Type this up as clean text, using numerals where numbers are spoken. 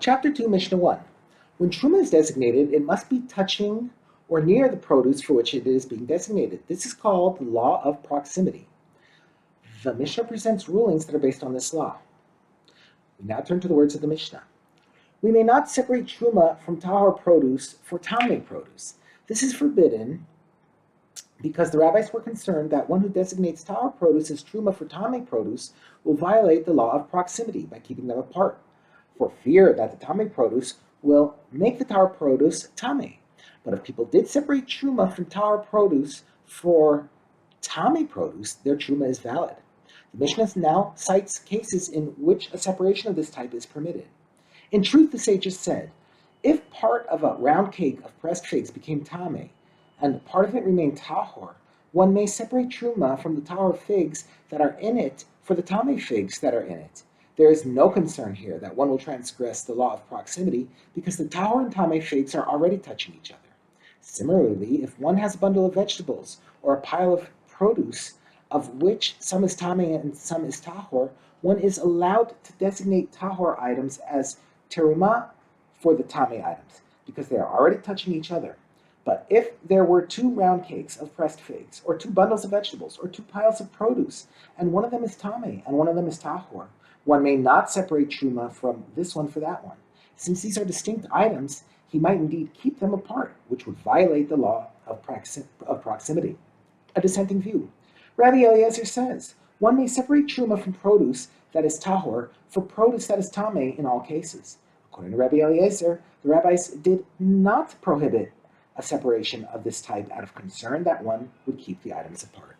Chapter 2, Mishnah 1. When truma is designated, it must be touching or near the produce for which it is being designated. This is called the law of proximity. The Mishnah presents rulings that are based on this law. We now turn to the words of the Mishnah. We may not separate truma from tahor produce for tamei produce. This is forbidden because the rabbis were concerned that one who designates tahor produce as truma for tamei produce will violate the law of proximity by keeping them apart, for fear that the tamei produce will make the tahor produce tamei. But if people did separate truma from tahor produce for tamei produce, their truma is valid. The Mishnah now cites cases in which a separation of this type is permitted. In truth, the sages said, if part of a round cake of pressed figs became tamei, and part of it remained tahor, one may separate truma from the tahor figs that are in it for the tamei figs that are in it. There is no concern here that one will transgress the law of proximity because the tahor and tamei figs are already touching each other. Similarly, if one has a bundle of vegetables or a pile of produce of which some is tamei and some is tahor, one is allowed to designate tahor items as terumah for the tamei items because they are already touching each other. But if there were two round cakes of pressed figs, or two bundles of vegetables, or two piles of produce, and one of them is tamei and one of them is tahor, one may not separate truma from this one for that one. Since these are distinct items, he might indeed keep them apart, which would violate the law of proximity. A dissenting view. Rabbi Eliezer says, one may separate truma from produce that is tahor for produce that is tamei in all cases. According to Rabbi Eliezer, the rabbis did not prohibit a separation of this type out of concern that one would keep the items apart.